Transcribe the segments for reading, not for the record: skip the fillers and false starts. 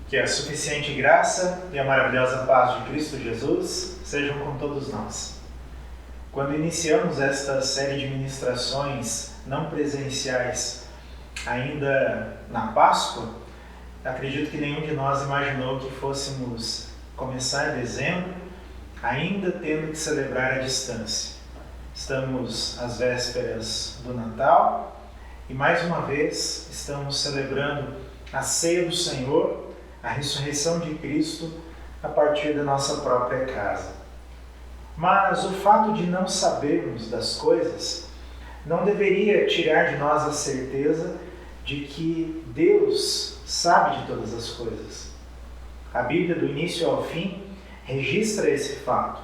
Que a suficiente graça e a maravilhosa paz de Cristo Jesus sejam com todos nós. Quando iniciamos esta série de ministrações não presenciais ainda na Páscoa, acredito que nenhum de nós imaginou que fôssemos começar dezembro ainda tendo que celebrar à distância. Estamos às vésperas do Natal e mais uma vez estamos celebrando a ceia do Senhor, a ressurreição de Cristo a partir da nossa própria casa. Mas o fato de não sabermos das coisas não deveria tirar de nós a certeza de que Deus sabe de todas as coisas. A Bíblia, do início ao fim, registra esse fato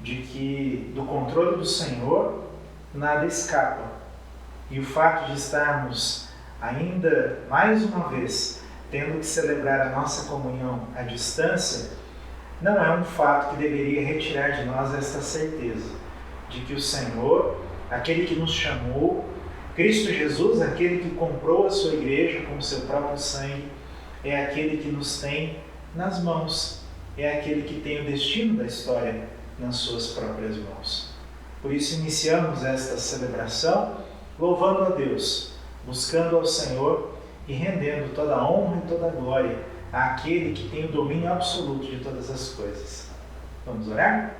de que do controle do Senhor nada escapa. E o fato de estarmos ainda mais uma vez tendo que celebrar a nossa comunhão à distância, não é um fato que deveria retirar de nós esta certeza de que o Senhor, aquele que nos chamou, Cristo Jesus, aquele que comprou a sua igreja com o seu próprio sangue, é aquele que nos tem nas mãos, é aquele que tem o destino da história nas suas próprias mãos. Por isso iniciamos esta celebração louvando a Deus, buscando ao Senhor e rendendo toda a honra e toda a glória àquele que tem o domínio absoluto de todas as coisas. Vamos orar?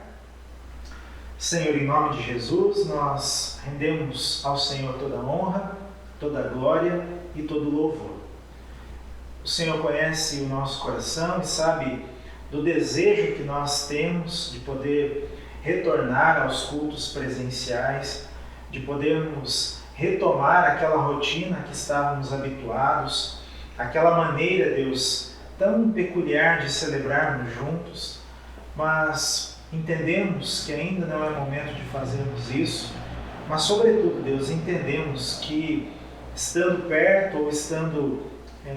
Senhor, em nome de Jesus, nós rendemos ao Senhor toda a honra, toda a glória e todo o louvor. O Senhor conhece o nosso coração e sabe do desejo que nós temos de poder retornar aos cultos presenciais, de podermos retomar aquela rotina que estávamos habituados, aquela maneira, Deus, tão peculiar de celebrarmos juntos, mas entendemos que ainda não é momento de fazermos isso, mas sobretudo, Deus, entendemos que estando perto ou estando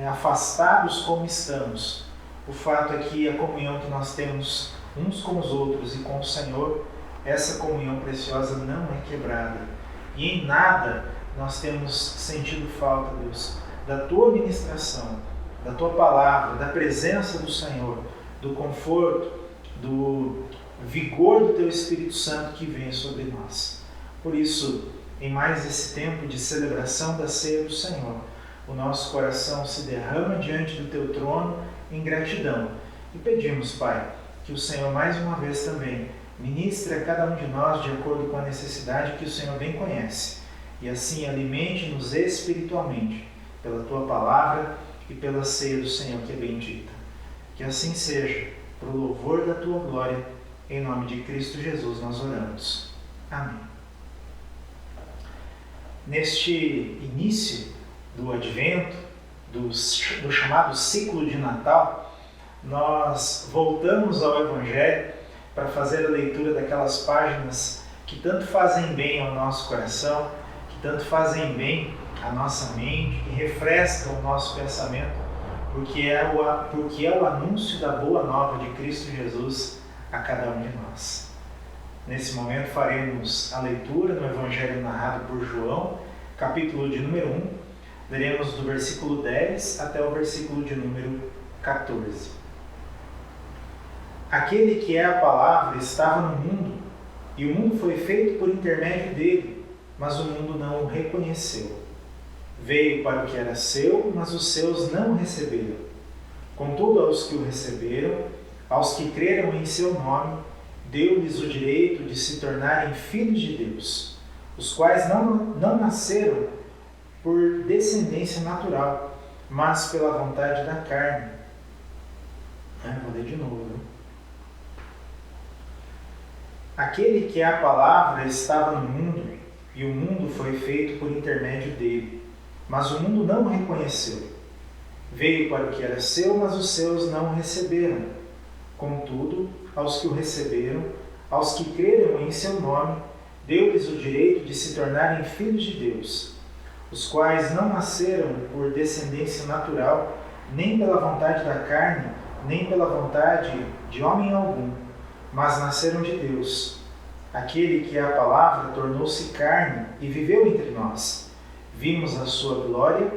afastados como estamos, o fato é que a comunhão que nós temos uns com os outros e com o Senhor, essa comunhão preciosa não é quebrada. E em nada nós temos sentido falta, Deus, da Tua ministração, da Tua palavra, da presença do Senhor, do conforto, do vigor do Teu Espírito Santo que vem sobre nós. Por isso, em mais esse tempo de celebração da ceia do Senhor, o nosso coração se derrama diante do Teu trono em gratidão. E pedimos, Pai, que o Senhor mais uma vez também ministre a cada um de nós de acordo com a necessidade que o Senhor bem conhece. E assim alimente-nos espiritualmente pela Tua palavra e pela ceia do Senhor que é bendita. Que assim seja, para o louvor da Tua glória, em nome de Cristo Jesus nós oramos. Amém. Neste início do Advento, do chamado ciclo de Natal, nós voltamos ao Evangelho para fazer a leitura daquelas páginas que tanto fazem bem ao nosso coração, que tanto fazem bem à nossa mente, que refrescam o nosso pensamento, porque é o anúncio da boa nova de Cristo Jesus a cada um de nós. Nesse momento faremos a leitura no Evangelho narrado por João, capítulo de número 1, leremos do versículo 10 até o versículo de número 14. Aquele que é a palavra estava no mundo, e o mundo foi feito por intermédio dele, mas o mundo não o reconheceu. Veio para o que era seu, mas os seus não o receberam. Contudo, aos que o receberam, aos que creram em seu nome, deu-lhes o direito de se tornarem filhos de Deus, os quais não nasceram por descendência natural, mas pela vontade da carne. Vou ler de novo. Aquele que é a palavra estava no mundo, e o mundo foi feito por intermédio dele, mas o mundo não o reconheceu. Veio para o que era seu, mas os seus não o receberam. Contudo, aos que o receberam, aos que creram em seu nome, deu-lhes o direito de se tornarem filhos de Deus, os quais não nasceram por descendência natural, nem pela vontade da carne, nem pela vontade de homem algum, mas nasceram de Deus. Aquele que é a palavra tornou-se carne e viveu entre nós. Vimos a sua glória,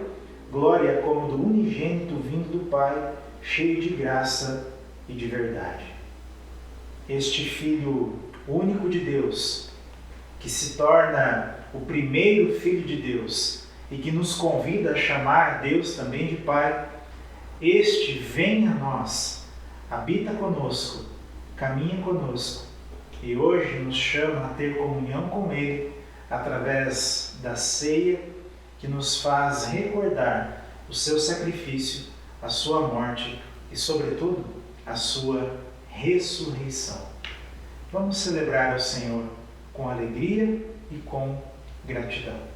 glória como do unigênito vindo do Pai, cheio de graça e de verdade. Este Filho único de Deus, que se torna o primeiro Filho de Deus e que nos convida a chamar Deus também de Pai, este vem a nós, habita conosco, caminha conosco e hoje nos chama a ter comunhão com Ele através da ceia que nos faz recordar o seu sacrifício, a sua morte e, sobretudo, a sua ressurreição. Vamos celebrar ao Senhor com alegria e com gratidão.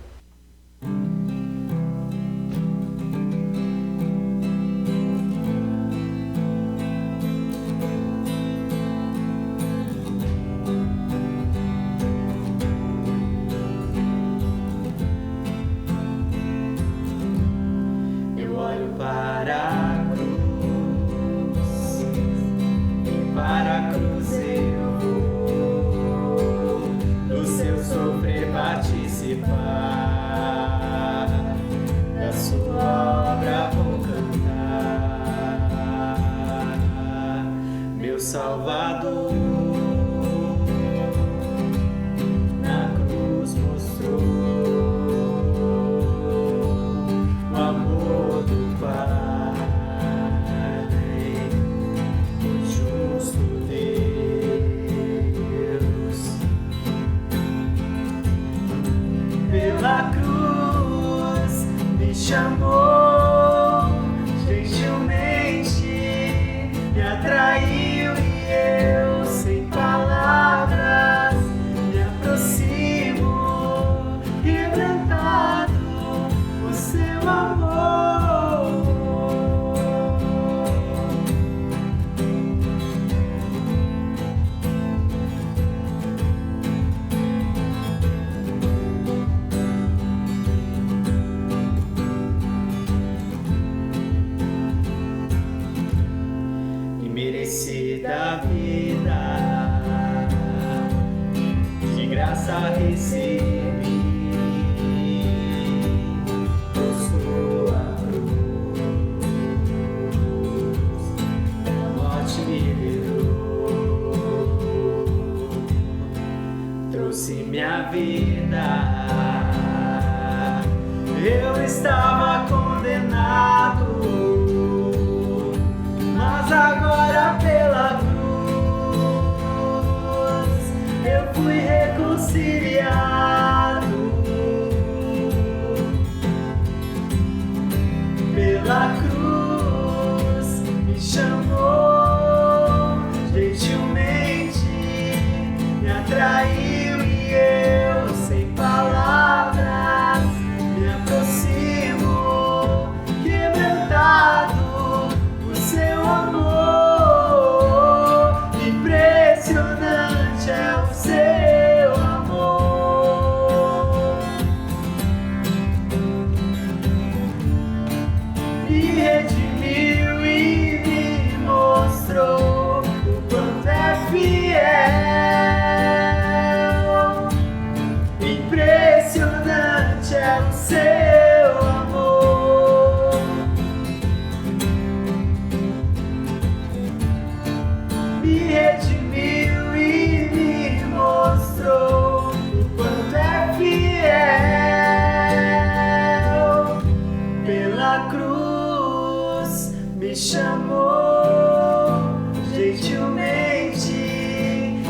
Eu olho para a cruz, e para a cruz eu vou do seu sofrer participar, da sua obra vou cantar, meu Salvador na cruz mostrou o amor do Pai, o justo Deus. Pela cruz me chamou, gentilmente me atraiu e eu, sem palavras, me aproximo, quebrantado o seu amor. Imerecida vida, de graça recebi, por sua cruz, a morte me livrou, trouxe minha vida. Eu estava condenado, mas agora pela cruz eu fui reconciliado. Pela cruz me chamou, gentilmente me atraiu e eu, sem palavras, me aproximo, quebrantado o seu amor. Impressionante é o seu amor. Me redimiu e me mostrou o quanto é fiel. Impressionante é o seu amor. Me redimiu e me mostrou o quanto é fiel. Pela cruz me chamou, gentilmente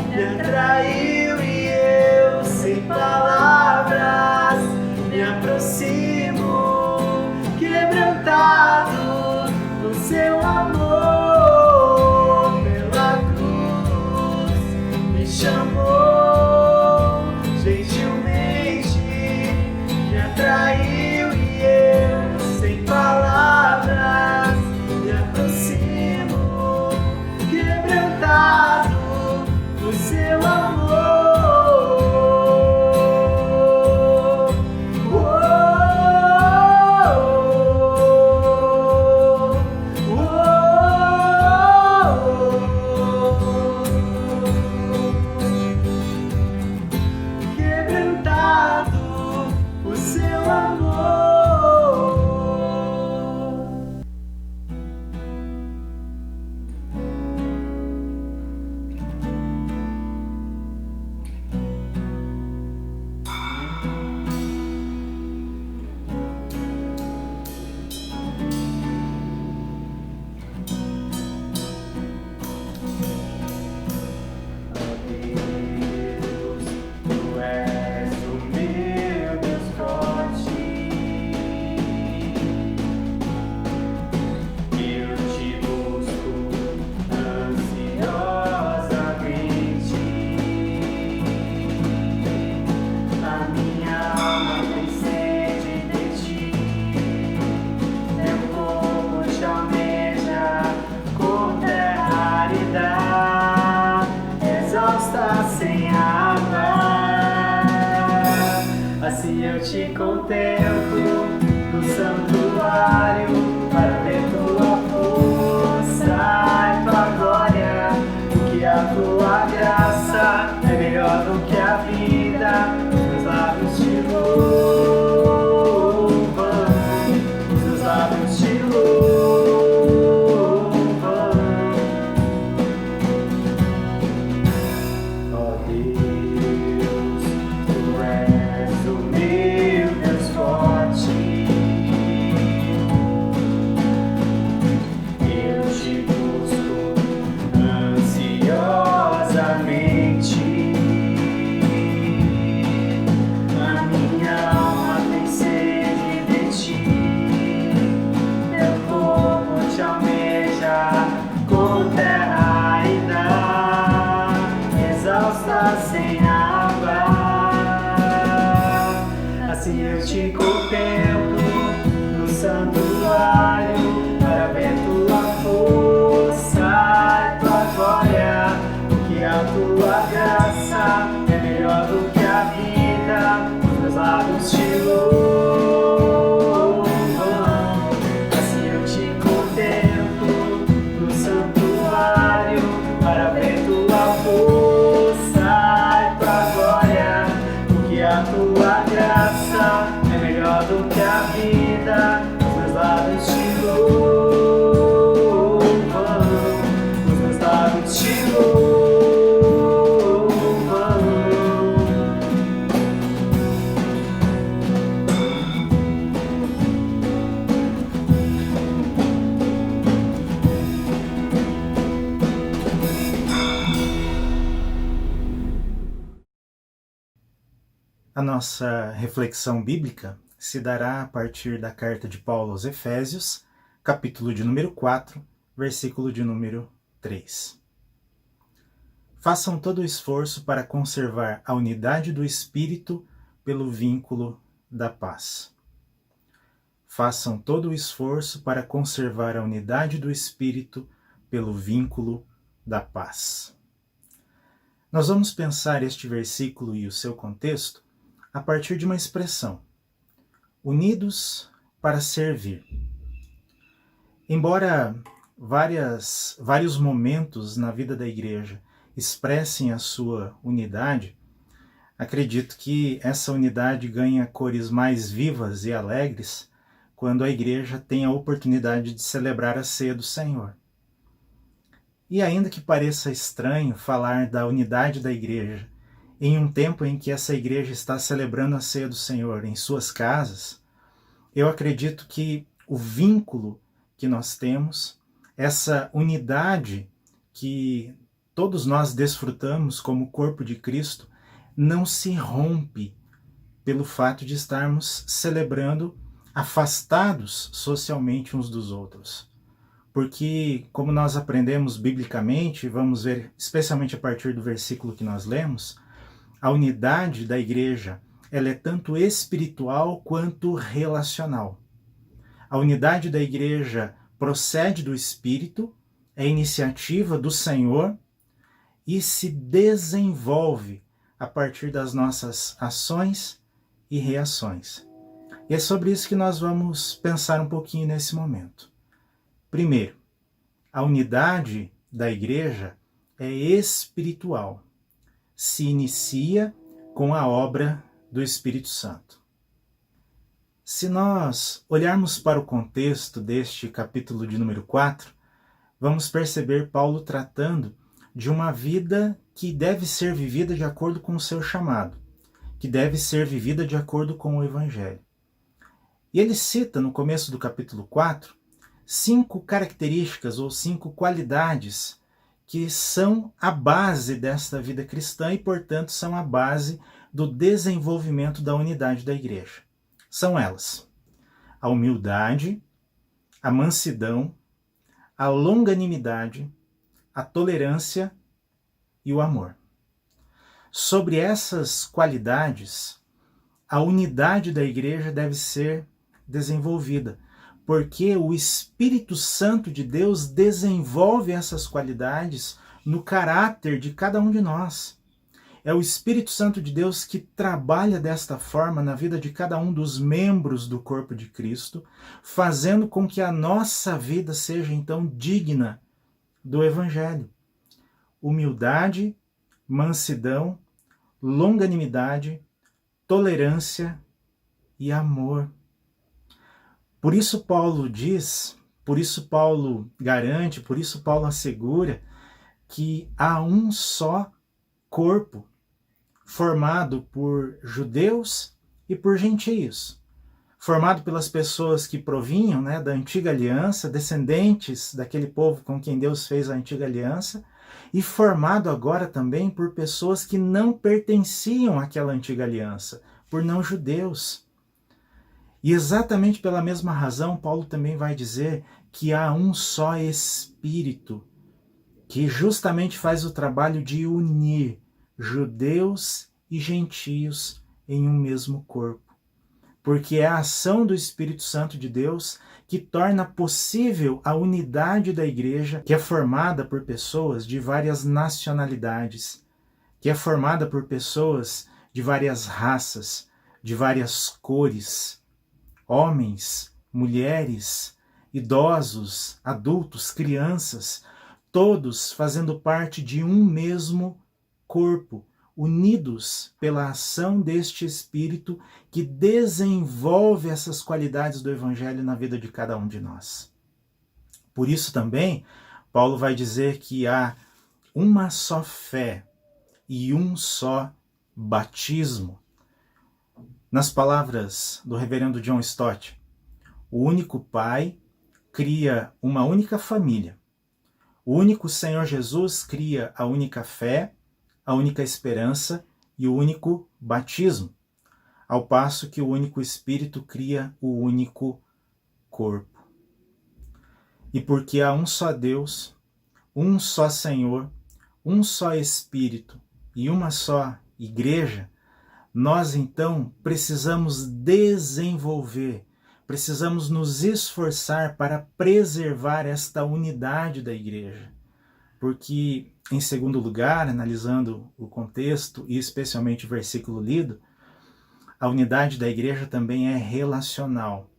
me atraiu e eu, sem palavras, me aproximo, quebrantado no seu amor. Pela cruz como terra ainda, exausta sem água. Assim eu te contemplo no santuário, para ver tua força e tua glória, porque a tua graça é melhor do que a vida, os meus lábios te louvam. Assim eu te contemplo no santuário, para ver tua força e tua glória, porque a tua graça é melhor do que a vida, os meus lábios te louvam, os meus lábios te louvam. A nossa reflexão bíblica se dará a partir da carta de Paulo aos Efésios, capítulo de número 4, versículo de número 3. Façam todo o esforço para conservar a unidade do Espírito pelo vínculo da paz. Façam todo o esforço para conservar a unidade do Espírito pelo vínculo da paz. Nós vamos pensar este versículo e o seu contexto a partir de uma expressão: unidos para servir. Embora vários momentos na vida da igreja expressem a sua unidade, acredito que essa unidade ganha cores mais vivas e alegres quando a igreja tem a oportunidade de celebrar a ceia do Senhor. E ainda que pareça estranho falar da unidade da igreja em um tempo em que essa igreja está celebrando a ceia do Senhor em suas casas, eu acredito que o vínculo que nós temos, essa unidade que todos nós desfrutamos como corpo de Cristo, não se rompe pelo fato de estarmos celebrando afastados socialmente uns dos outros. Porque, como nós aprendemos biblicamente, vamos ver especialmente a partir do versículo que nós lemos, a unidade da igreja, ela é tanto espiritual quanto relacional. A unidade da igreja procede do Espírito, é iniciativa do Senhor e se desenvolve a partir das nossas ações e reações. E é sobre isso que nós vamos pensar um pouquinho nesse momento. Primeiro, a unidade da igreja é espiritual. Se inicia com a obra do Espírito Santo. Se nós olharmos para o contexto deste capítulo de número 4, vamos perceber Paulo tratando de uma vida que deve ser vivida de acordo com o seu chamado, que deve ser vivida de acordo com o Evangelho. E ele cita no começo do capítulo 4 5 características ou 5 qualidades que são a base desta vida cristã e, portanto, são a base do desenvolvimento da unidade da igreja. São elas: a humildade, a mansidão, a longanimidade, a tolerância e o amor. Sobre essas qualidades, a unidade da igreja deve ser desenvolvida, porque o Espírito Santo de Deus desenvolve essas qualidades no caráter de cada um de nós. É o Espírito Santo de Deus que trabalha desta forma na vida de cada um dos membros do corpo de Cristo, fazendo com que a nossa vida seja então digna do Evangelho. Humildade, mansidão, longanimidade, tolerância e amor. Por isso Paulo diz, por isso Paulo garante, por isso Paulo assegura que há um só corpo formado por judeus e por gentios, formado pelas pessoas que provinham, da antiga aliança, descendentes daquele povo com quem Deus fez a antiga aliança, e formado agora também por pessoas que não pertenciam àquela antiga aliança, por não judeus. E exatamente pela mesma razão, Paulo também vai dizer que há um só Espírito que justamente faz o trabalho de unir judeus e gentios em um mesmo corpo. Porque é a ação do Espírito Santo de Deus que torna possível a unidade da igreja, que é formada por pessoas de várias nacionalidades, que é formada por pessoas de várias raças, de várias cores, homens, mulheres, idosos, adultos, crianças, todos fazendo parte de um mesmo corpo, unidos pela ação deste Espírito que desenvolve essas qualidades do Evangelho na vida de cada um de nós. Por isso também, Paulo vai dizer que há uma só fé e um só batismo. Nas palavras do reverendo John Stott, o único Pai cria uma única família. O único Senhor Jesus cria a única fé, a única esperança e o único batismo, ao passo que o único Espírito cria o único corpo. E porque há um só Deus, um só Senhor, um só Espírito e uma só Igreja, nós então precisamos desenvolver, precisamos nos esforçar para preservar esta unidade da Igreja. Porque, em segundo lugar, analisando o contexto e especialmente o versículo lido, a unidade da igreja também é relacional,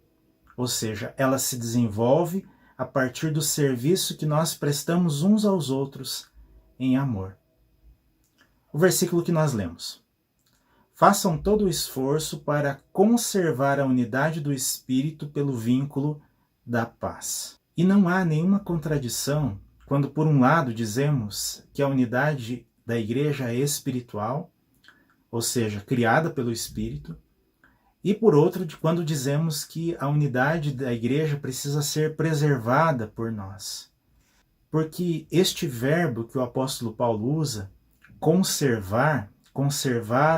ou seja, ela se desenvolve a partir do serviço que nós prestamos uns aos outros em amor. O versículo que nós lemos: façam todo o esforço para conservar a unidade do Espírito pelo vínculo da paz. E não há nenhuma contradição quando, por um lado, dizemos que a unidade da igreja é espiritual, ou seja, criada pelo Espírito, e por outro, quando dizemos que a unidade da igreja precisa ser preservada por nós. Porque este verbo que o apóstolo Paulo usa, conservar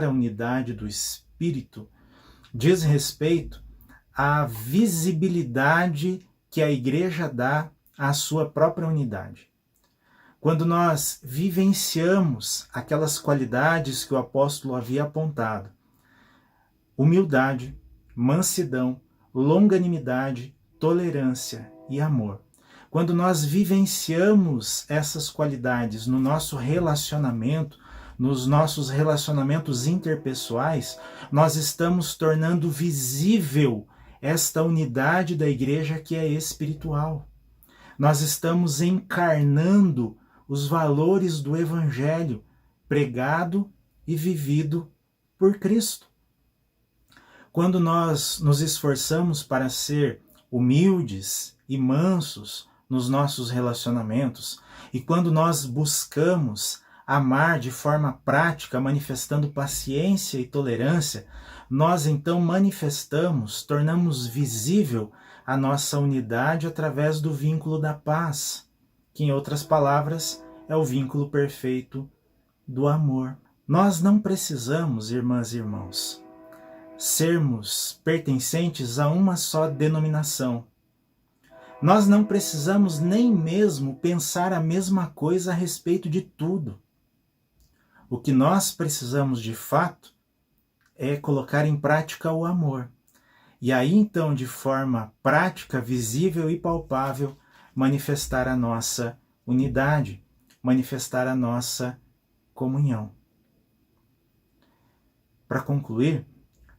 a unidade do Espírito, diz respeito à visibilidade que a igreja dá à sua própria unidade. Quando nós vivenciamos aquelas qualidades que o apóstolo havia apontado, humildade, mansidão, longanimidade, tolerância e amor. Quando nós vivenciamos essas qualidades no nosso relacionamento, nos nossos relacionamentos interpessoais, nós estamos tornando visível esta unidade da igreja que é espiritual. Nós estamos encarnando os valores do Evangelho pregado e vivido por Cristo. Quando nós nos esforçamos para ser humildes e mansos nos nossos relacionamentos, e quando nós buscamos amar de forma prática, manifestando paciência e tolerância, nós então manifestamos, tornamos visível a nossa unidade através do vínculo da paz, que em outras palavras é o vínculo perfeito do amor. Nós não precisamos, irmãs e irmãos, sermos pertencentes a uma só denominação. Nós não precisamos nem mesmo pensar a mesma coisa a respeito de tudo. O que nós precisamos de fato é colocar em prática o amor. E aí então, de forma prática, visível e palpável, manifestar a nossa unidade, manifestar a nossa comunhão. Para concluir,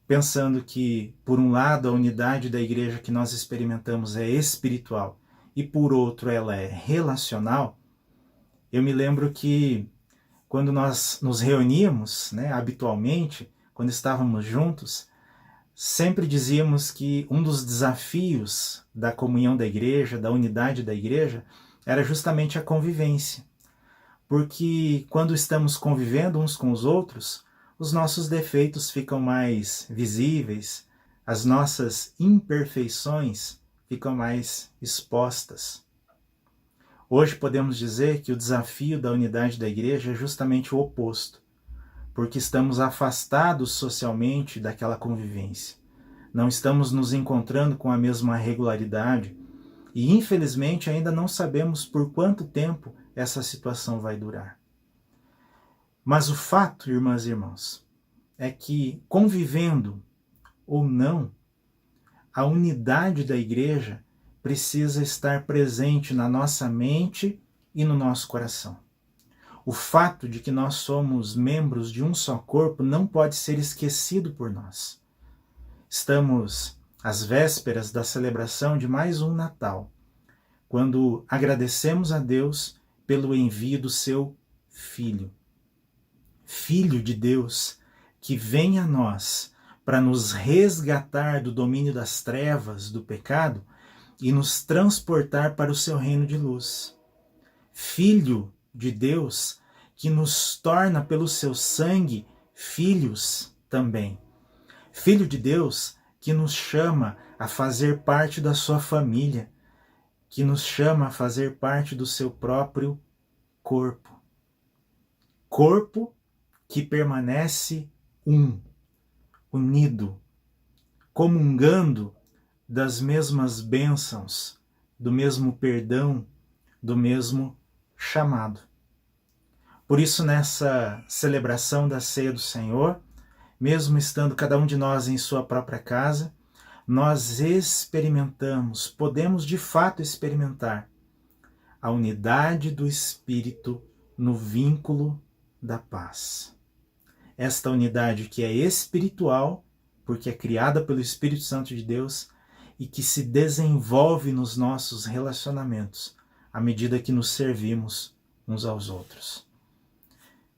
pensando que, por um lado, a unidade da igreja que nós experimentamos é espiritual e, por outro, ela é relacional, eu me lembro que, quando nós nos reuníamos, habitualmente, quando estávamos juntos, sempre dizíamos que um dos desafios da comunhão da igreja, da unidade da igreja, era justamente a convivência. Porque quando estamos convivendo uns com os outros, os nossos defeitos ficam mais visíveis, as nossas imperfeições ficam mais expostas. Hoje podemos dizer que o desafio da unidade da igreja é justamente o oposto, porque estamos afastados socialmente daquela convivência. Não estamos nos encontrando com a mesma regularidade e, infelizmente, ainda não sabemos por quanto tempo essa situação vai durar. Mas o fato, irmãs e irmãos, é que convivendo ou não, a unidade da igreja precisa estar presente na nossa mente e no nosso coração. O fato de que nós somos membros de um só corpo não pode ser esquecido por nós. Estamos às vésperas da celebração de mais um Natal, quando agradecemos a Deus pelo envio do seu Filho. Filho de Deus, que vem a nós para nos resgatar do domínio das trevas, do pecado, e nos transportar para o seu reino de luz. Filho de Deus, que nos torna pelo seu sangue filhos também. Filho de Deus, que nos chama a fazer parte da sua família, que nos chama a fazer parte do seu próprio corpo. Corpo que permanece unido, comungando das mesmas bênçãos, do mesmo perdão, do mesmo chamado. Por isso, nessa celebração da Ceia do Senhor, mesmo estando cada um de nós em sua própria casa, nós experimentamos, podemos de fato experimentar a unidade do Espírito no vínculo da paz. Esta unidade que é espiritual, porque é criada pelo Espírito Santo de Deus e que se desenvolve nos nossos relacionamentos à medida que nos servimos uns aos outros.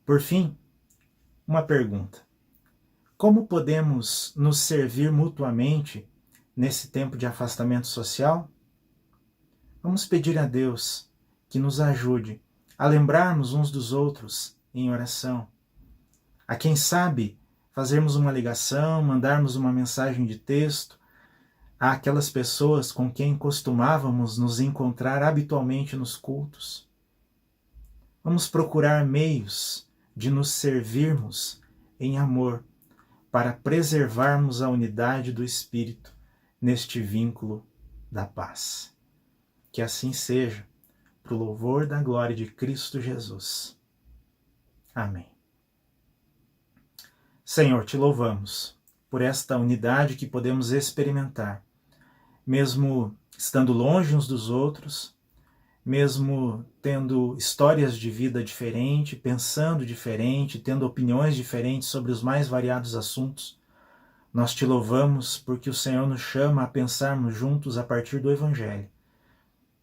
Por fim, uma pergunta. Como podemos nos servir mutuamente nesse tempo de afastamento social? Vamos pedir a Deus que nos ajude a lembrarmos uns dos outros em oração. A quem sabe fazermos uma ligação, mandarmos uma mensagem de texto àquelas pessoas com quem costumávamos nos encontrar habitualmente nos cultos. Vamos procurar meios de nos servirmos em amor para preservarmos a unidade do Espírito neste vínculo da paz. Que assim seja, para o louvor da glória de Cristo Jesus. Amém. Senhor, te louvamos por esta unidade que podemos experimentar, mesmo estando longe uns dos outros, mesmo tendo histórias de vida diferentes, pensando diferente, tendo opiniões diferentes sobre os mais variados assuntos. Nós te louvamos porque o Senhor nos chama a pensarmos juntos a partir do Evangelho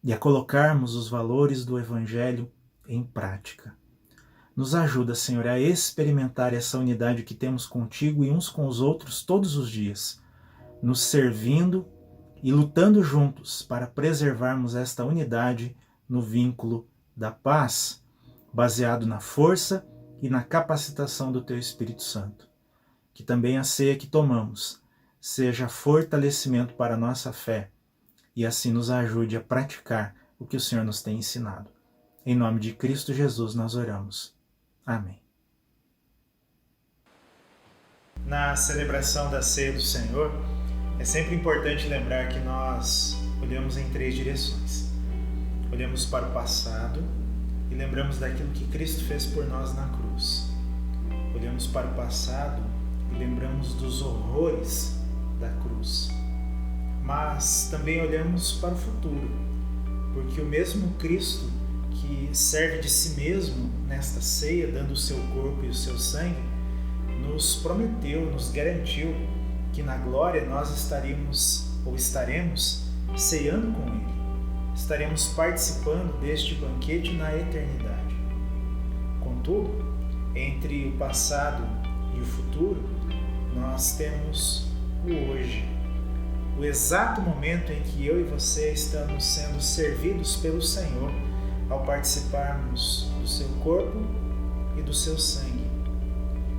e a colocarmos os valores do Evangelho em prática. Nos ajuda, Senhor, a experimentar essa unidade que temos contigo e uns com os outros todos os dias, nos servindo e lutando juntos para preservarmos esta unidade no vínculo da paz, baseado na força e na capacitação do Teu Espírito Santo. Que também a ceia que tomamos seja fortalecimento para a nossa fé e assim nos ajude a praticar o que o Senhor nos tem ensinado. Em nome de Cristo Jesus nós oramos. Amém. Na celebração da Ceia do Senhor, é sempre importante lembrar que nós olhamos em 3 direções. Olhamos para o passado e lembramos daquilo que Cristo fez por nós na cruz. Olhamos para o passado e lembramos dos horrores da cruz. Mas também olhamos para o futuro, porque o mesmo Cristo que serve de si mesmo nesta ceia, dando o seu corpo e o seu sangue, nos prometeu, nos garantiu que na glória nós estaremos ceando com Ele. Estaremos participando deste banquete na eternidade. Contudo, entre o passado e o futuro, nós temos o hoje, o exato momento em que eu e você estamos sendo servidos pelo Senhor ao participarmos do seu corpo e do seu sangue.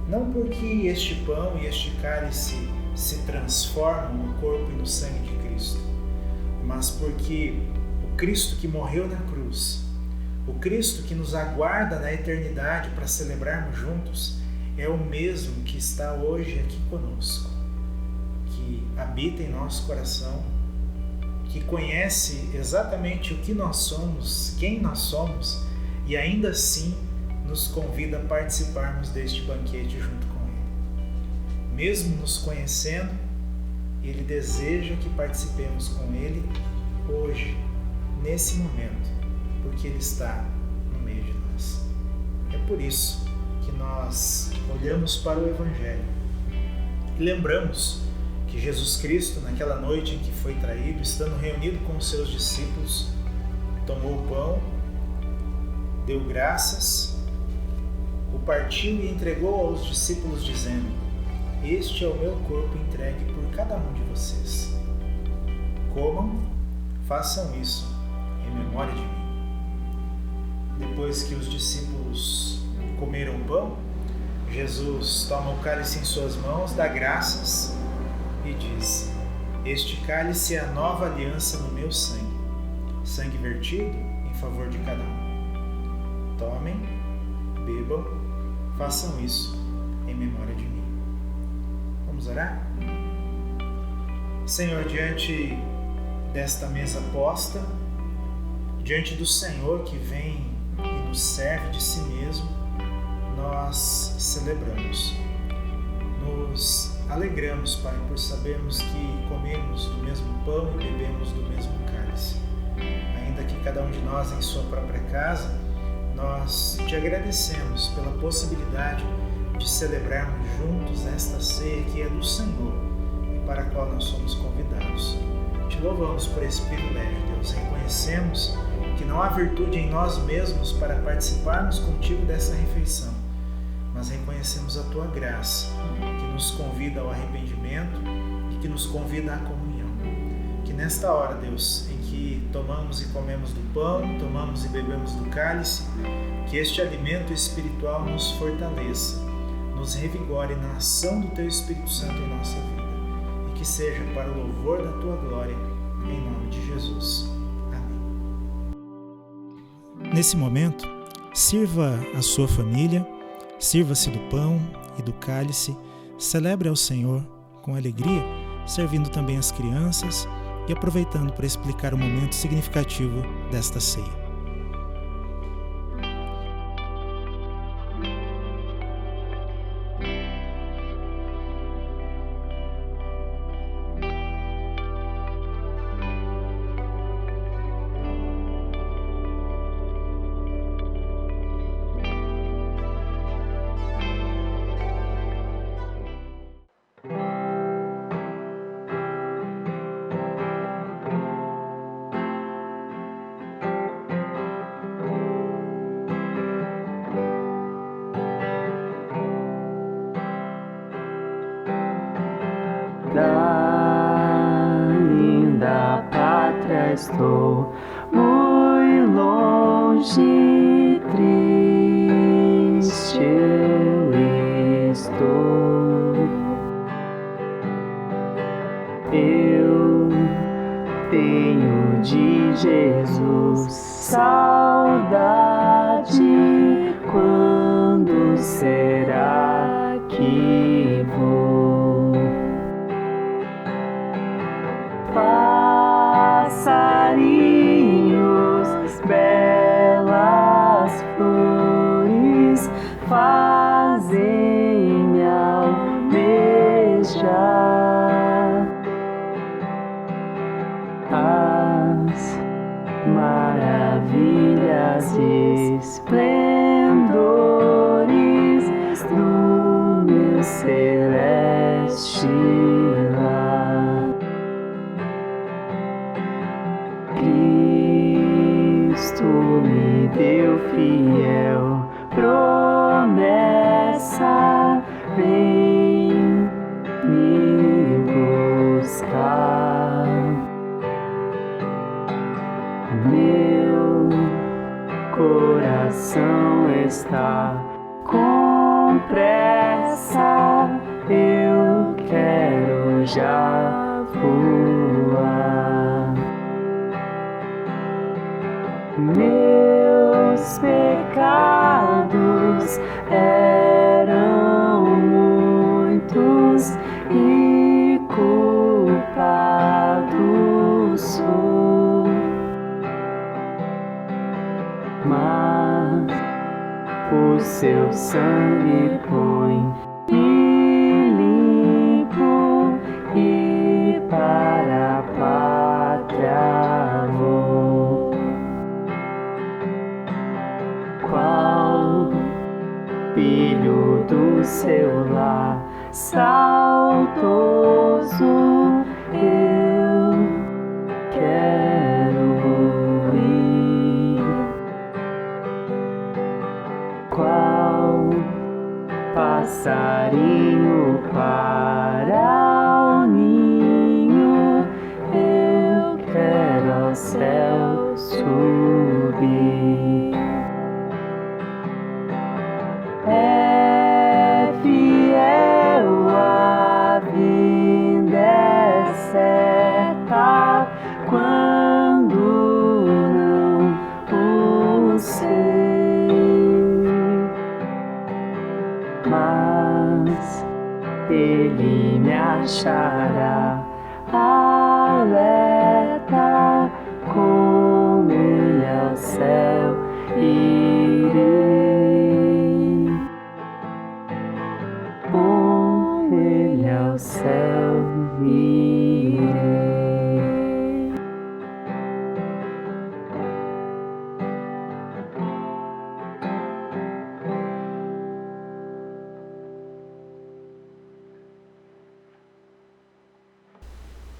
Não porque este pão e este cálice se transformam no corpo e no sangue de Cristo, mas porque o Cristo que morreu na cruz, o Cristo que nos aguarda na eternidade para celebrarmos juntos, é o mesmo que está hoje aqui conosco, que habita em nosso coração, que conhece exatamente o que nós somos, quem nós somos, e ainda assim nos convida a participarmos deste banquete junto com Ele. Mesmo nos conhecendo, Ele deseja que participemos com Ele hoje, nesse momento, porque Ele está no meio de nós. É por isso que nós olhamos para o Evangelho e lembramos que Jesus Cristo, naquela noite em que foi traído, estando reunido com os seus discípulos, tomou o pão, deu graças, o partiu e entregou aos discípulos, dizendo: este é o meu corpo entregue por cada um de vocês. Comam, façam isso em memória de mim. Depois que os discípulos comeram o pão, Jesus toma o cálice em suas mãos, dá graças e diz: este cálice é a nova aliança no meu sangue, sangue vertido em favor de cada um. Tomem, bebam, façam isso em memória de mim. Vamos orar? Senhor, diante desta mesa posta, diante do Senhor que vem e nos serve de si mesmo, nós celebramos, nos alegramos, Pai, por sabermos que comemos do mesmo pão e bebemos do mesmo cálice. Ainda que cada um de nós em sua própria casa, nós te agradecemos pela possibilidade de celebrarmos juntos esta ceia que é do Senhor e para a qual nós somos convidados. Te louvamos por esse privilégio, Deus. Reconhecemos que não há virtude em nós mesmos para participarmos contigo dessa refeição, mas reconhecemos a tua graça, que nos convida ao arrependimento e que nos convida à comunhão. Que nesta hora, Deus, em que tomamos e comemos do pão, tomamos e bebemos do cálice, que este alimento espiritual nos fortaleça, nos revigore na ação do Teu Espírito Santo em nossa vida, e que seja para o louvor da Tua glória, em nome de Jesus. Amém. Nesse momento, sirva a sua família, sirva-se do pão e do cálice, celebre ao Senhor com alegria, servindo também as crianças e aproveitando para explicar o momento significativo desta ceia. Da linda pátria estou, muito longe, triste eu estou. Eu tenho de Jesus saudade, quando será que vou? Passarinhos, belas flores, fazem-me almejar as maravilhas e esplendores do meu celeste lar. Cristo me deu fiel promessa, vem me buscar. Meu coração está com pressa, eu quero já voar. Meus pecados eram muitos e culpado sou, mas o seu sangue põe, me limpo e para a pátria vou. Qual filho do seu lar saudoso eu quero ir. Qual passarinho para o ninho eu quero ao céu subir. É fiel a vinda é certa quando não o sei, mas ele me achará alerta, com ele ao céu irei. Com ele ao céu irei.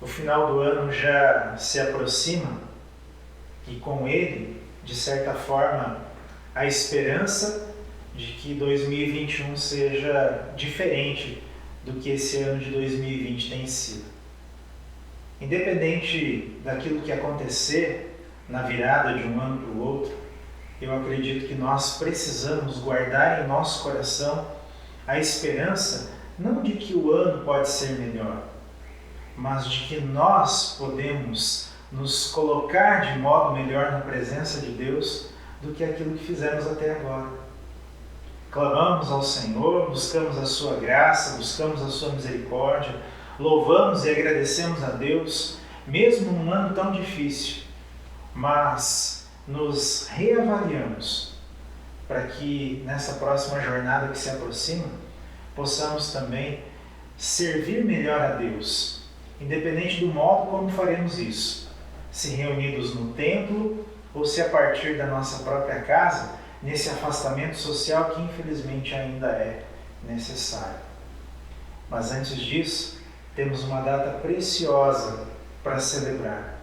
O final do ano já se aproxima e com ele, de certa forma, a esperança de que 2021 seja diferente do que esse ano de 2020 tem sido. Independente daquilo que acontecer na virada de um ano para o outro, eu acredito que nós precisamos guardar em nosso coração a esperança não de que o ano pode ser melhor, mas de que nós podemos nos colocar de modo melhor na presença de Deus do que aquilo que fizemos até agora. Clamamos ao Senhor, buscamos a sua graça, buscamos a sua misericórdia, louvamos e agradecemos a Deus, mesmo num ano tão difícil, mas nos reavaliamos para que nessa próxima jornada que se aproxima, possamos também servir melhor a Deus, independente do modo como faremos isso, se reunidos no templo ou se a partir da nossa própria casa, nesse afastamento social que infelizmente ainda é necessário. Mas antes disso, temos uma data preciosa para celebrar,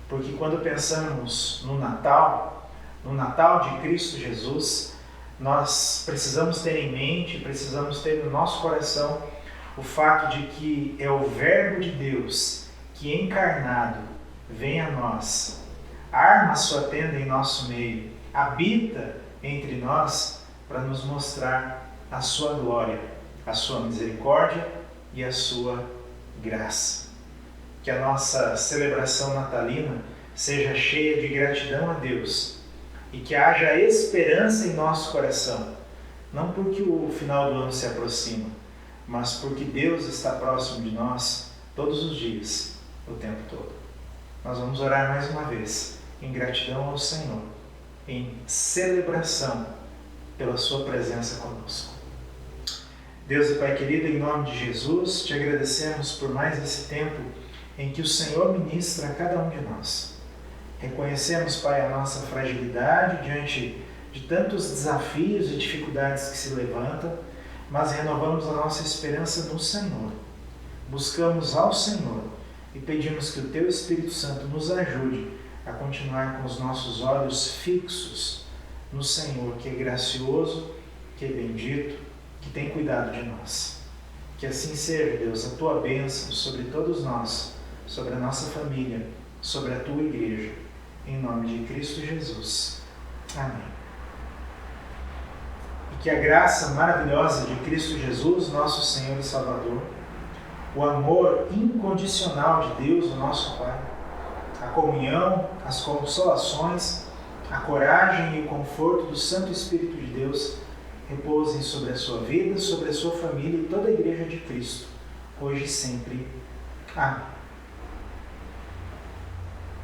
porque quando pensamos no Natal de Cristo Jesus, nós precisamos ter em mente, precisamos ter no nosso coração o fato de que é o Verbo de Deus que encarnado vem a nós, arma sua tenda em nosso meio, habita entre nós para nos mostrar a sua glória, a sua misericórdia e a sua graça. Que a nossa celebração natalina seja cheia de gratidão a Deus e que haja esperança em nosso coração, não porque o final do ano se aproxima, mas porque Deus está próximo de nós todos os dias, o tempo todo. Nós vamos orar mais uma vez em gratidão ao Senhor, em celebração pela sua presença conosco. Deus e Pai querido, em nome de Jesus, te agradecemos por mais esse tempo em que o Senhor ministra a cada um de nós. Reconhecemos, Pai, a nossa fragilidade diante de tantos desafios e dificuldades que se levantam, mas renovamos a nossa esperança no Senhor. Buscamos ao Senhor e pedimos que o Teu Espírito Santo nos ajude a continuar com os nossos olhos fixos no Senhor, que é gracioso, que é bendito, que tem cuidado de nós. Que assim seja, Deus, a Tua bênção sobre todos nós, sobre a nossa família, sobre a Tua igreja, em nome de Cristo Jesus. Amém. E que a graça maravilhosa de Cristo Jesus, nosso Senhor e Salvador, o amor incondicional de Deus, o nosso Pai, a comunhão, as consolações, a coragem e o conforto do Santo Espírito de Deus repousem sobre a sua vida, sobre a sua família e toda a Igreja de Cristo, hoje e sempre. Amém.